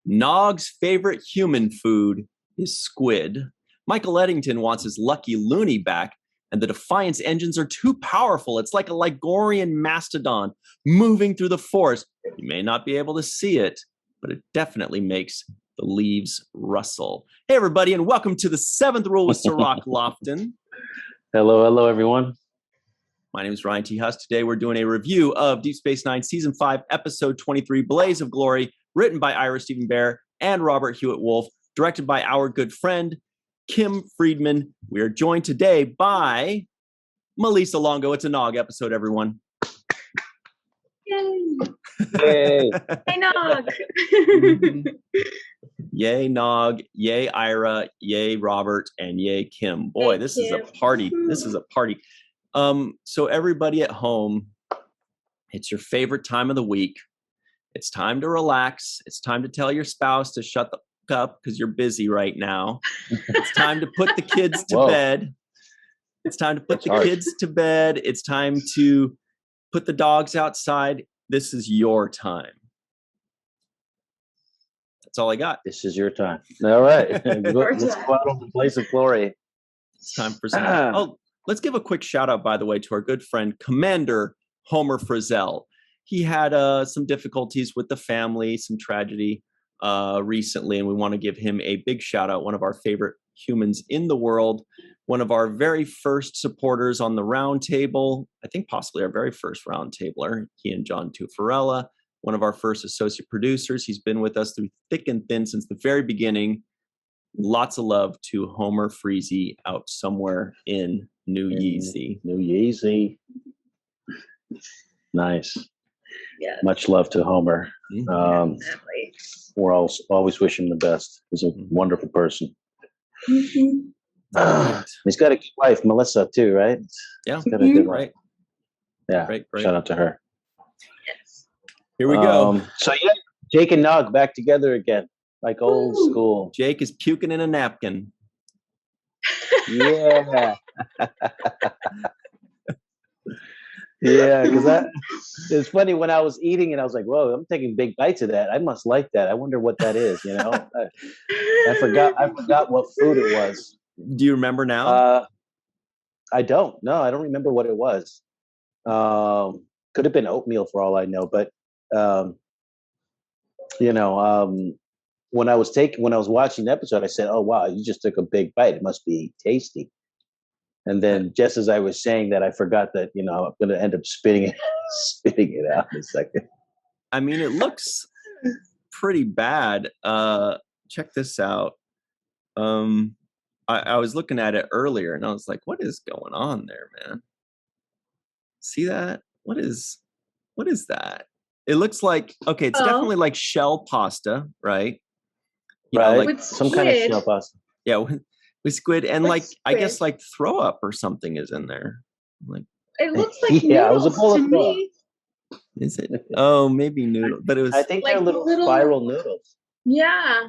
Nog's favorite human food is squid. Michael Eddington wants his lucky loony back, and the Defiance engines are too powerful. It's like a Ligorian mastodon moving through the forest. You may not be able to see it, but it definitely makes the leaves rustle. Hey, everybody, and welcome to the 7th Rule with Cirroc Lofton. Hello, everyone. My name is Ryan T. Husk. Today, we're doing a review of Deep Space Nine Season 5, Episode 23, Blaze of Glory, written by Ira Steven Behr and Robert Hewitt Wolf, directed by our good friend, Kim Friedman. We are joined today by Malissa Longo. It's a Nog episode, everyone. Yay! Hey, Hey, Nog! Yay, Nog. Yay, Ira. Yay, Robert. And yay, Kim. Boy, Hey, this Kim. is a party. This is a party. So everybody at home, it's your favorite time of the week. It's time to relax. It's time to tell your spouse to shut the fuck up because you're busy right now. It's time to put the kids to bed. It's time to put the kids to bed. It's time to put the dogs outside. This is your time. That's all I got. this is your time. All right. Let's go out on the Blaze of Glory. It's time for some. Oh, let's give a quick shout out, by the way, to our good friend, Commander Homer Frizzell. He had some difficulties with the family, some tragedy recently, and we want to give him a big shout out. One of our favorite humans in the world, one of our very first supporters on the round table, I think possibly our very first round tabler, he and John Tufarella, one of our first associate producers. He's been with us through thick and thin since the very beginning. Lots of love to Homer Freezy out somewhere in New Yeezy. New Yeezy. Nice. Yeah. Much love to Homer. Definitely. We're always wish him the best. He's a wonderful person. Right. He's got a good wife, Melissa, too, right? Yeah, He's got a good wife. right. Yeah. Great. Shout out to her. Yes. Here we go. So yeah, Jake and Nog back together again, like old school. Jake is puking in a napkin. Yeah. Yeah, because it's funny when I was eating and I was like, whoa, I'm taking big bites of that. I must like that. I wonder what that is, you know? I forgot what food it was. Do you remember now? I don't. No, I don't remember what it was. Could have been oatmeal for all I know, but when I was watching the episode, I said, oh wow, you just took a big bite. It must be tasty. And then just as I was saying that, I forgot that, I'm going to end up spitting it out in a second. I mean, it looks pretty bad. Check this out. I was looking at it earlier and I was like, what is going on there, man? See that? What is that? It looks like, okay, it's definitely like shell pasta, right? You know, like With some kind of squid. shell pasta. Yeah, with squid, and With like I guess squid. like throw up or something is in there. Like, It looks like Yeah, it was a noodles bowl to of me. is it? Oh, maybe noodle, but it was. I think Like they're little little- spiral noodles. Yeah.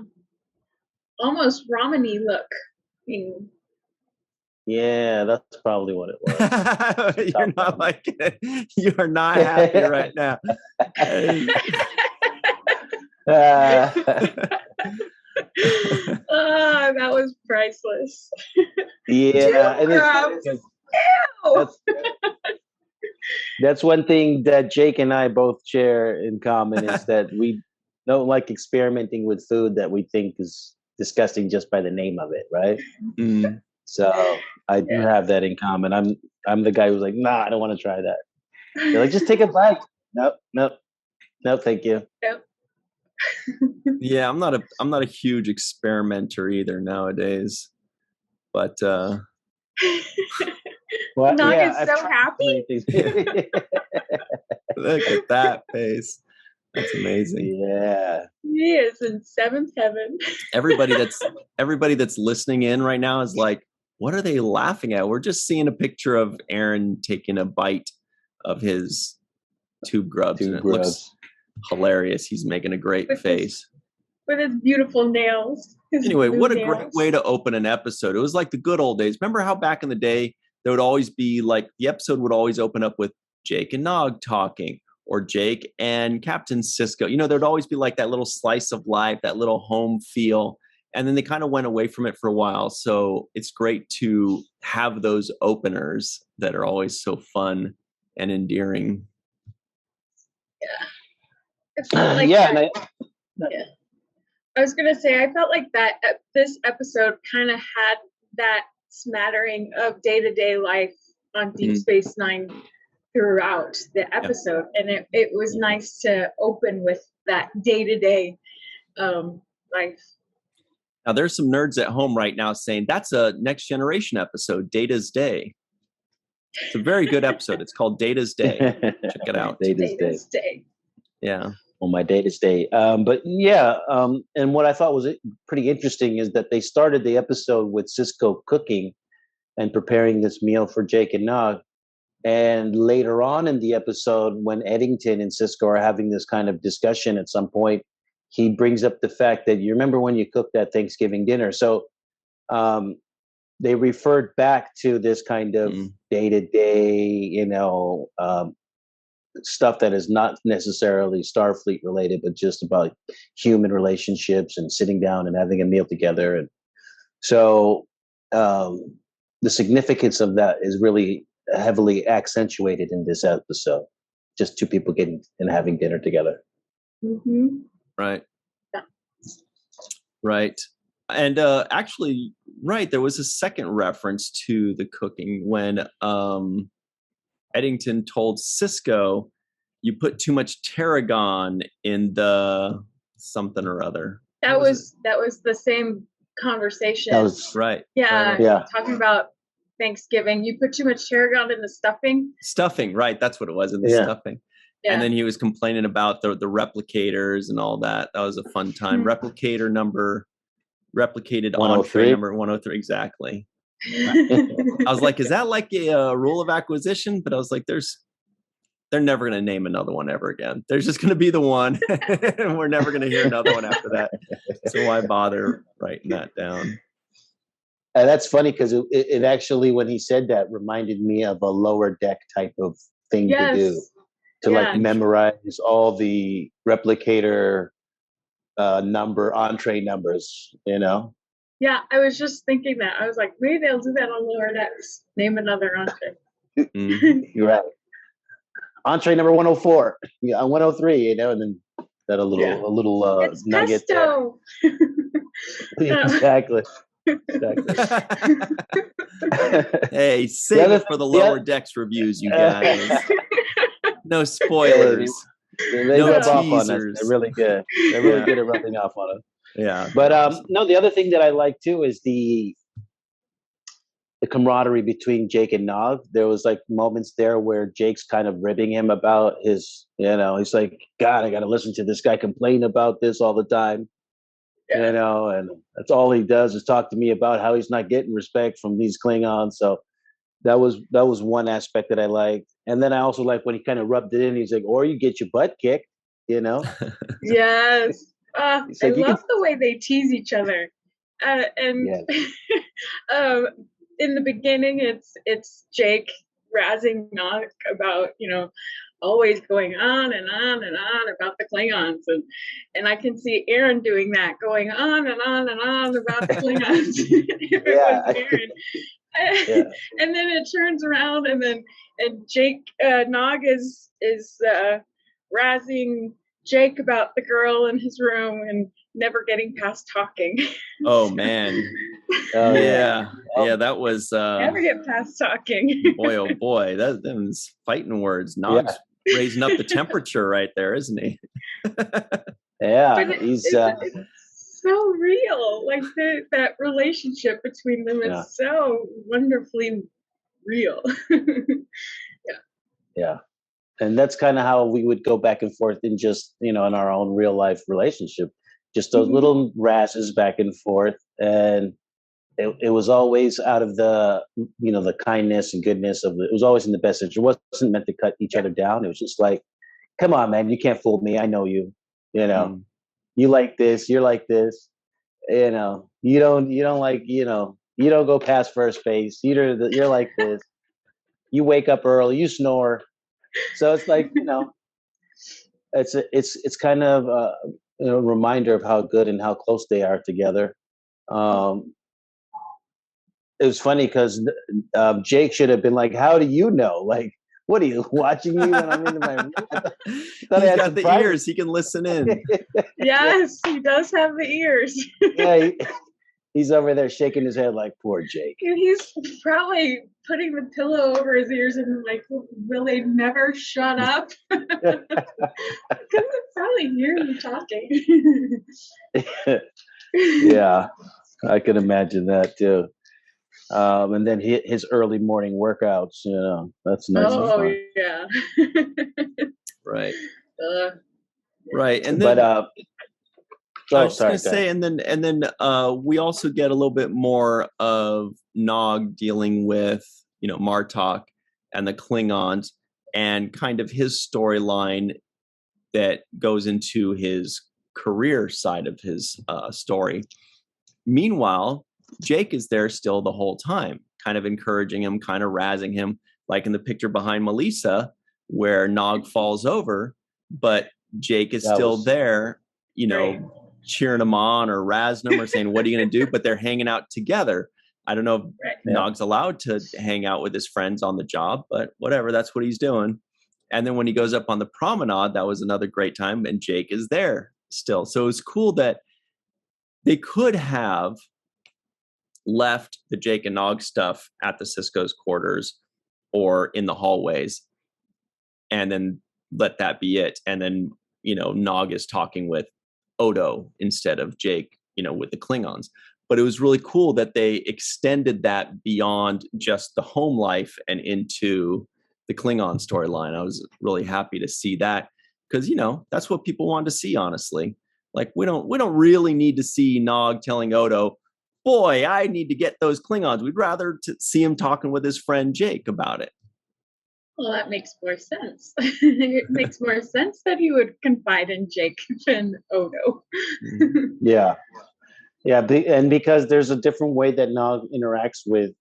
Almost ramen-y look. I mean, Yeah, that's probably what it was. You're not like it. You are not happy right now. that was priceless. Yeah, and Crumbs. it's, Ew! that's one thing that Jake and I both share in common is that we don't like experimenting with food that we think is disgusting just by the name of it, right? Mm. So I do have that in common. I'm the guy who's like, nah, I don't want to try that. They're like, just take a bite. Nope, thank you. Yep. Yeah, I'm not a huge experimenter either nowadays, but Well, Nog yeah, is I've so tried happy. many things. look at that face. That's amazing. Yeah. He is in seventh heaven. Everybody that's listening in right now is like, what are they laughing at? We're just seeing a picture of Aron taking a bite of his tube grubs, and it looks hilarious. He's making a great face. With his beautiful nails. Anyway, what a great way to open an episode. It was like the good old days. Remember how back in the day, there would always be like, the episode would always open up with Jake and Nog talking, or Jake, and Captain Sisko. You know, there'd always be like that little slice of life, that little home feel. And then they kind of went away from it for a while. So it's great to have those openers that are always so fun and endearing. Yeah. I was gonna say, I felt like that this episode kind of had that smattering of day-to-day life on Deep Space Nine throughout the episode, and it was nice to open with that day-to-day life. Now, there's some nerds at home right now saying that's a Next Generation episode, Data's Day. It's a very good episode. It's called Data's Day. Check it out. Data's Day. Yeah. On my Data's Day. But yeah, and what I thought was pretty interesting is that they started the episode with Sisko cooking and preparing this meal for Jake and Nog. And later on in the episode, when Eddington and Sisko are having this kind of discussion at some point, he brings up the fact that you remember when you cooked that Thanksgiving dinner. So they referred back to this kind of day-to-day, stuff that is not necessarily Starfleet related, but just about human relationships and sitting down and having a meal together. And so the significance of that is really heavily accentuated in this episode. Just two people getting and having dinner together. Mm-hmm. Right. Yeah. Right. And actually, right, there was a second reference to the cooking when Eddington told Sisko, you put too much tarragon in the something or other. That was the same conversation. That was right. Yeah. Talking about Thanksgiving. You put too much tarragon in the stuffing. Stuffing, right. That's what it was, in the stuffing. Yeah. And then he was complaining about the replicators and all that. That was a fun time. Replicated entree number 103. Exactly. I was like, is that like a rule of acquisition? But I was like, they're never going to name another one ever again. There's just going to be the one. And we're never going to hear another one after that. So why bother writing that down? That's funny because it actually, when he said that, reminded me of a Lower Deck type of thing to do. To like memorize all the replicator entree numbers, Yeah, I was just thinking that. I was like, maybe they'll do that on Lower Decks. Name another entree. You're right. Entree number 104. Yeah, 103, and then that a little it's nugget pesto. Exactly. Hey, save it for the Lower Decks reviews, you guys. No spoilers. They rub off on us. They're really good. They're really good at rubbing off on us. Yeah. But no, the other thing that I like too is the camaraderie between Jake and Nog. There was like moments there where Jake's kind of ribbing him about his, he's like, God, I got to listen to this guy complain about this all the time. And that's all he does is talk to me about how he's not getting respect from these Klingons. So that was one aspect that I liked. And then I also like when he kind of rubbed it in. He's like, or you get your butt kicked, Yes. I love the way they tease each other. In the beginning, it's Jake razzing Nog about, always going on and on and on about the Klingons. And I can see Aron doing that, going on and on and on about the Klingons. If it was Aron. And then it turns around and Jake, Nog is razzing Jake about the girl in his room and never getting past talking. Oh man. Yeah, that was never get past talking. Boy, oh boy, them's fighting words. Nog's raising up the temperature right there, isn't he? He's so real. Like that relationship between them is so wonderfully real. And that's kind of how we would go back and forth in just, in our own real life relationship. Just those little razzes back and forth. And it was always out of the, the kindness and goodness of it was always in the best interest. It wasn't meant to cut each other down. It was just like, come on, man, you can't fool me. I know you, you like this, you're like this, you don't like, you don't go past first base. You're like this. You wake up early, you snore. So it's like, it's kind of a reminder of how good and how close they are together. It was funny because Jake should have been like, "How do you know? Like, what are you watching me when I'm in my room?" He's got the ears; he can listen in. Yes, he does have the ears. Yeah, he's over there shaking his head like, "Poor Jake." He's probably putting the pillow over his ears and like, will they never shut up? Because it's probably hear you talking. Yeah, I can imagine that too. And then his early morning workouts, that's nice. Oh yeah. Right. Right, and then. But I was going to say, and then we also get a little bit more of Nog dealing with Martok and the Klingons, and kind of his storyline that goes into his career side of his story. Meanwhile, Jake is there still the whole time, kind of encouraging him, kind of razzing him, like in the picture behind Melissa, where Nog falls over, but Jake is still there, Right. cheering him on or razzing him or saying, "What are you going to do?" But they're hanging out together. I don't know if Nog's allowed to hang out with his friends on the job, but whatever, that's what he's doing. And then when he goes up on the promenade, that was another great time, and Jake is there still. So it was cool that they could have left the Jake and Nog stuff at the Sisko's quarters or in the hallways, and then let that be it. And then, Nog is talking with Odo instead of Jake, with the Klingons. But it was really cool that they extended that beyond just the home life and into the Klingon storyline. I was really happy to see that because, that's what people wanted to see, honestly. Like, we don't really need to see Nog telling Odo, "Boy, I need to get those Klingons." We'd rather see him talking with his friend Jake about it. Well, that makes more sense. It makes more sense that he would confide in Jake than Odo. Yeah. And because there's a different way that Nog interacts with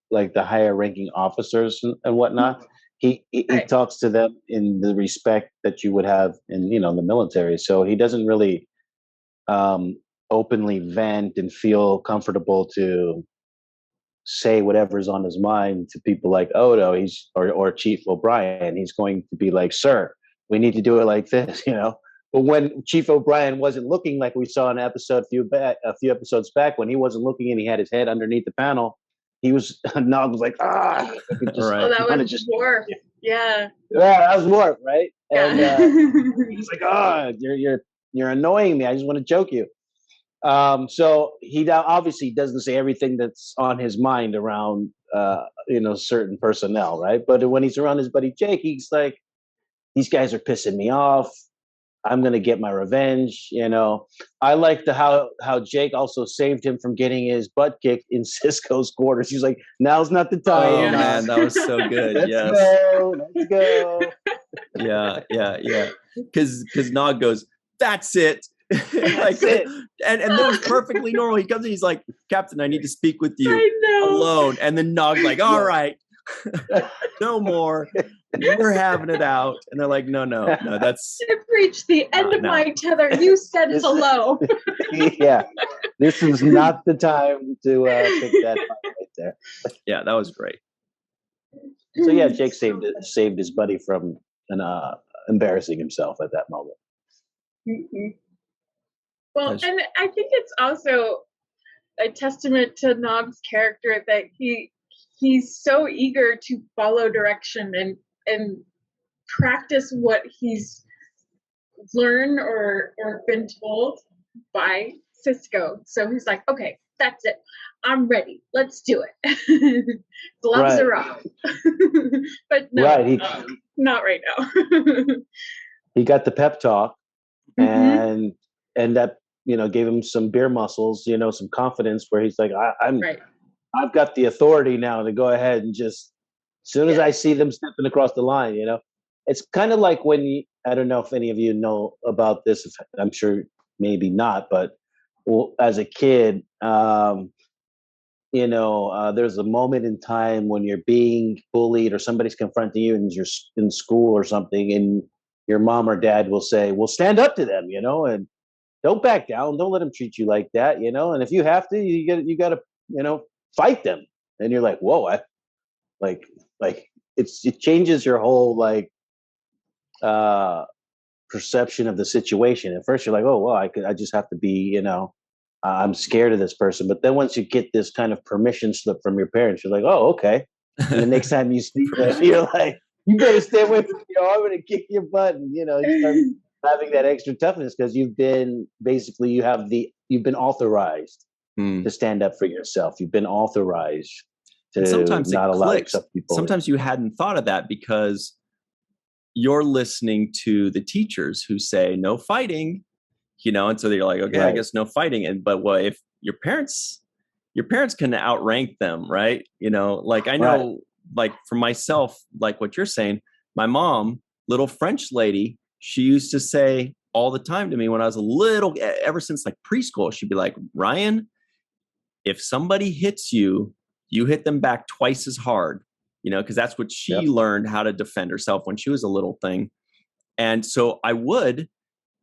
like the higher ranking officers and whatnot. He talks to them in the respect that you would have in the military. So he doesn't really openly vent and feel comfortable to say whatever's on his mind to people like Odo, or Chief O'Brien. He's going to be like, "Sir, we need to do it like this," But when Chief O'Brien wasn't looking, like we saw in a few episodes back, when he wasn't looking and he had his head underneath the panel, he was Nog was like, "Ah!" That was Worf. Yeah, that was Worf, right? And yeah. he's like, "Ah, you're annoying me. I just want to joke you." So he obviously doesn't say everything that's on his mind around, certain personnel, right? But when he's around his buddy Jake, he's like, "These guys are pissing me off. I'm going to get my revenge." I liked how Jake also saved him from getting his butt kicked in Sisko's quarters. He's like, "Now's not the time." Oh man, that was so good. Let's go. Yeah. Because Nog goes, "That's it." That's it. And that was perfectly normal. He comes in, he's like, "Captain, I need to speak with you alone." And then Nog like, "All right, no more. We're having it out." And they're like, no, that's... I've reached the end of my tether. You said hello. Yeah, this is not the time to pick that up right there. Yeah, that was great. So yeah, Jake saved his buddy from embarrassing himself at that moment. Mm-hmm. Well, and I think it's also a testament to Nog's character that he's so eager to follow direction and practice what he's learned or been told by Sisko. So he's like, "Okay, that's it. I'm ready. Let's do it." Gloves are off. But no, not right now. He got the pep talk, and that gave him some beer muscles, some confidence, where he's like, I've got the authority now to go ahead and just, as soon as I see them stepping across the line, it's kind of like when I don't know if any of you know about this. I'm sure maybe not, but as a kid, there's a moment in time when you're being bullied or somebody's confronting you and you're in school or something, and your mom or dad will say, well, stand up to them, and don't back down. Don't let them treat you like that, and if you have to, you got to, fight them. And you're like, whoa, like it changes your whole perception of the situation. At first you're like, oh, well, I just have to be, I'm scared of this person. But then once you get this kind of permission slip from your parents, you're like, oh, okay. And the next time you see them, you're like, you better stay away from me, or I'm going to kick your butt. And, you start having that extra toughness because you've been authorized to stand up for yourself. You've been authorized to sometimes not allow yourself to be bullied. Sometimes you hadn't thought of that because you're listening to the teachers who say no fighting, and so you're like, okay, right. I guess no fighting. But if your parents can outrank them, right? I know, right. For myself, like what you're saying, my mom, little French lady, she used to say all the time to me when I was a little, ever since preschool, she'd be like, Ryan, if somebody hits you, you hit them back twice as hard, because that's what she learned how to defend herself when she was a little thing. And so I would.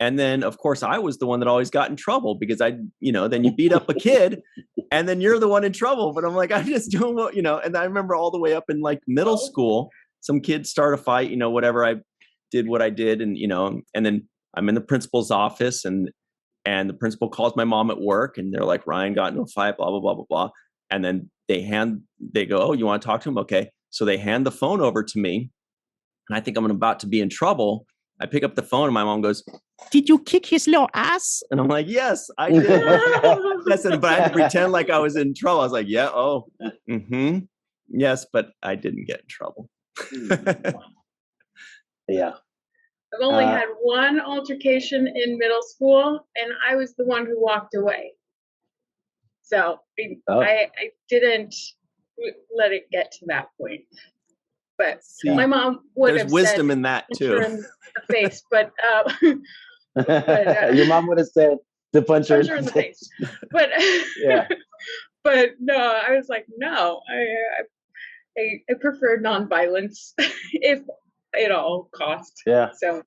And then, of course, I was the one that always got in trouble because then you beat up a kid and then you're the one in trouble. But I'm like, I'm just doing what, and I remember all the way up in middle school, some kids start a fight, whatever, I did what I did. And, and then I'm in the principal's office and the principal calls my mom at work and they're like, Ryan got into a fight, blah, blah, blah, blah, blah. And then they go, oh, you want to talk to him? Okay. So they hand the phone over to me and I think I'm about to be in trouble. I pick up the phone and my mom goes, did you kick his little ass? And I'm like, yes, I did. But I had to pretend like I was in trouble. I was like, yeah, oh, yes, but I didn't get in trouble. Yeah. I've only had one altercation in middle school and I was the one who walked away. So I didn't let it get to that point. But my mom would have wisdom said, in that too. In the face, but your mom would have said to punch her in the face. But but no, I was like, no, I prefer nonviolence if at all cost. Yeah. So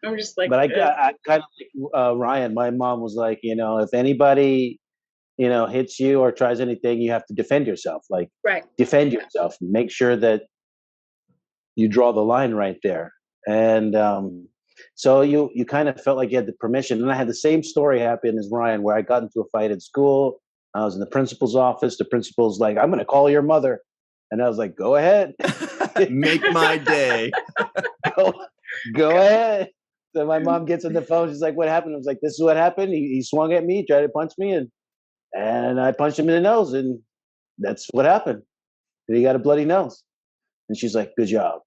I'm just like, but I kind of like Ryan. My mom was like, if anybody hits you or tries anything, you have to defend yourself. Defend yourself. Make sure that you draw the line right there. And so you kind of felt like you had the permission. And I had the same story happen as Ryan, where I got into a fight at school. I was in the principal's office. The principal's like, I'm going to call your mother. And I was like, go ahead. Make my day. Go ahead. So my mom gets on the phone. She's like, what happened? I was like, this is what happened. He swung at me, tried to punch me, and I punched him in the nose. And that's what happened. And he got a bloody nose. And she's like, good job.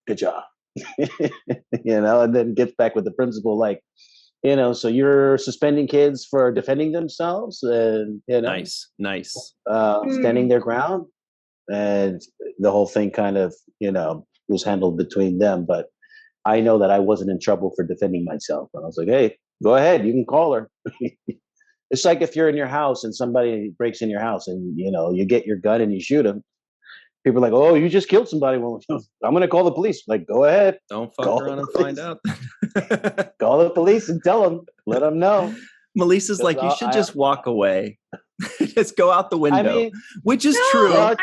And then gets back with the principal, so you're suspending kids for defending themselves and, nice. Standing their ground. And the whole thing kind of, was handled between them. But I know that I wasn't in trouble for defending myself. And I was like, hey, go ahead. You can call her. It's like if you're in your house and somebody breaks in your house and, you get your gun and you shoot them. People are like, oh, you just killed somebody. Well, I'm going to call the police. Like, go ahead. Don't fuck around and find out. Call the police and tell them. Let them know. Melissa's like, you should just walk away. Just go out the window. Which is true. I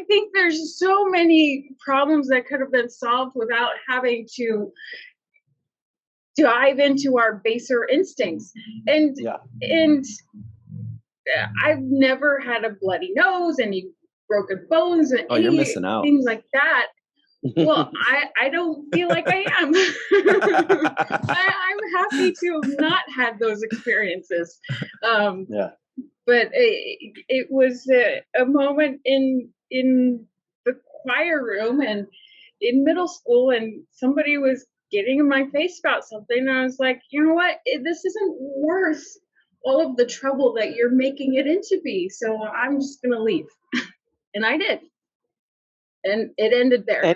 think there's so many problems that could have been solved without having to dive into our baser instincts. And I've never had a bloody nose, any broken bones, and you're missing out. Things like that. Well, I don't feel like I am. I'm happy to have not had those experiences. But it was a moment in the choir room and in middle school, and somebody was getting in my face about something, and I was like, you know what? This isn't worth all of the trouble that you're making it into be. So I'm just going to leave. And I did. And it ended there.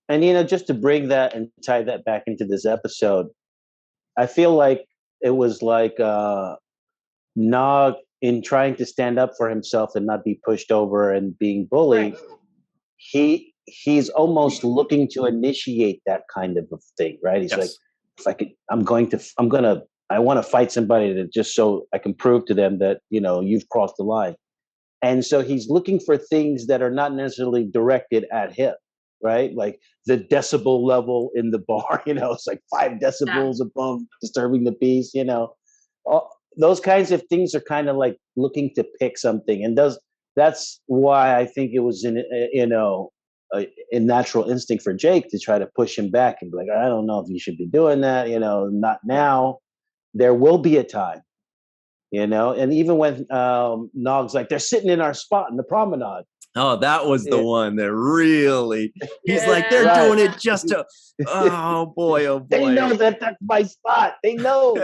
And just to bring that and tie that back into this episode, I feel like it was like Nog, in trying to stand up for himself and not be pushed over and being bullied, he he's almost looking to initiate that kind of a thing, right? He's like, if I could, I want to fight somebody to just so I can prove to them that, you've crossed the line. And so he's looking for things that are not necessarily directed at him, right? Like the decibel level in the bar, it's like 5 decibels above disturbing the peace, those kinds of things are kind of like looking to pick something. And that's why I think it was a natural instinct for Jake to try to push him back and be like, I don't know if you should be doing that, not now. There will be a time. And even when Nog's like, they're sitting in our spot in the promenade. Oh, that was the one that really, he's like, they're doing it just to, oh boy. They know that that's my spot. They know,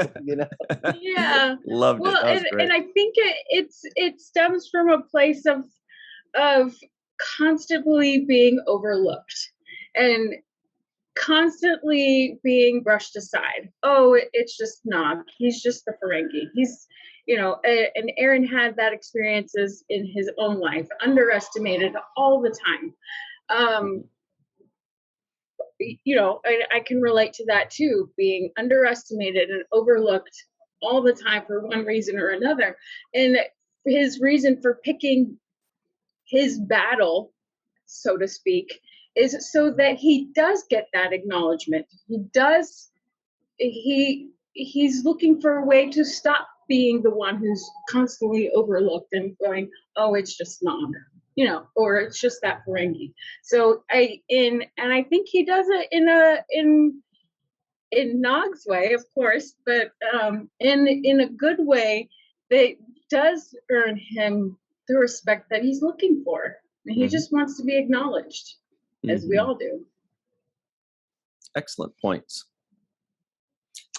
Yeah. Loved it. That was great. And I think it stems from a place of constantly being overlooked and constantly being brushed aside. Oh, it's just Nog. He's just the Ferengi. He's, and Aron had that experiences in his own life, underestimated all the time. I can relate to that too, being underestimated and overlooked all the time for one reason or another. And his reason for picking his battle, so to speak, is so that he does get that acknowledgement. He's looking for a way to stop being the one who's constantly overlooked and going, oh, it's just Nog, or it's just that Ferengi. So I think he does it in Nog's way, of course, but in a good way that does earn him the respect that he's looking for. And he just wants to be acknowledged, as we all do. Excellent points.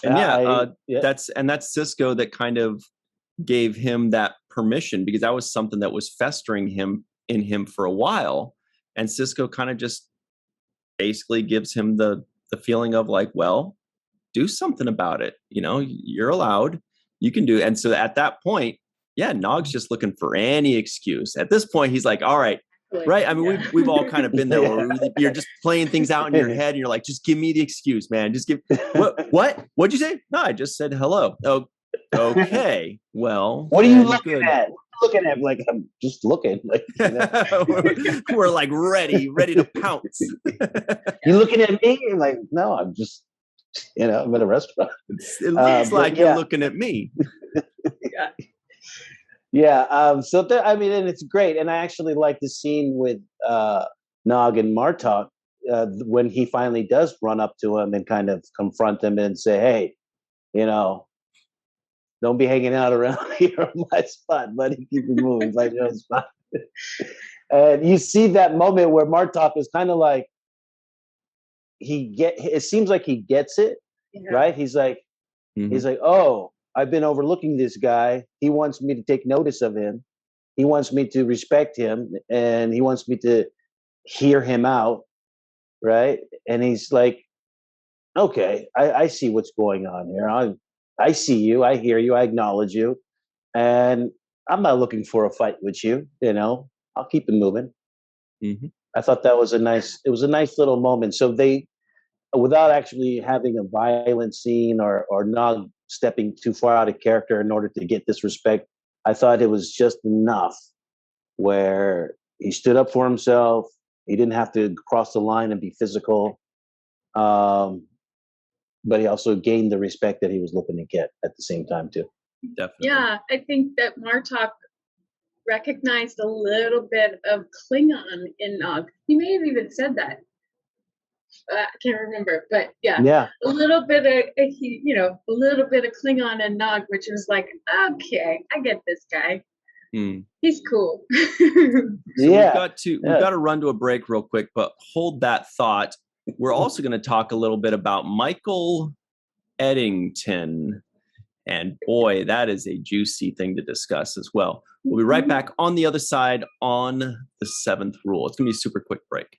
And that's Sisko that kind of gave him that permission, because that was something that was festering in him for a while. And Sisko kind of just basically gives him the feeling of like, well, do something about it. You're allowed, you can do it. And so at that point, Nog's just looking for any excuse. At this point, he's like, all right. Right. I mean, we've all kind of been there where you're just playing things out in your head and you're like, just give me the excuse, man. Just give what'd you say? No, I just said hello. Oh, okay. Well, what are you looking at? Looking at like, I'm just looking like, we're like ready to pounce. You looking at me? I'm like, no, I'm just, I'm at a restaurant. It looks like you're looking at me. And it's great. And I actually like the scene with Nog and Martok when he finally does run up to him and kind of confront him and say, hey, don't be hanging out around here on my spot, buddy. Keep it moving. Find your own spot. And you see that moment where Martok is kind of like, it seems like he gets it, right? He's like, oh, I've been overlooking this guy. He wants me to take notice of him. He wants me to respect him, and he wants me to hear him out, right? And he's like, okay, I see what's going on here. I see you. I hear you. I acknowledge you. And I'm not looking for a fight with you. I'll keep it moving. Mm-hmm. I thought that was a nice little moment. So they, without actually having a violent scene or not stepping too far out of character in order to get this respect, I thought it was just enough where he stood up for himself. He didn't have to cross the line and be physical. But he also gained the respect that he was looking to get at the same time too. Definitely. Yeah, I think that Martok recognized a little bit of Klingon in Nog. He may have even said that. I can't remember, but a little bit of a little bit of Klingon and Nog, which was like, okay, I get this guy. He's cool. We've got to run to a break real quick, but hold that thought. We're also going to talk a little bit about Michael Eddington, and boy, that is a juicy thing to discuss as well. We'll be right back on the other side on the 7th rule. It's going to be a super quick break.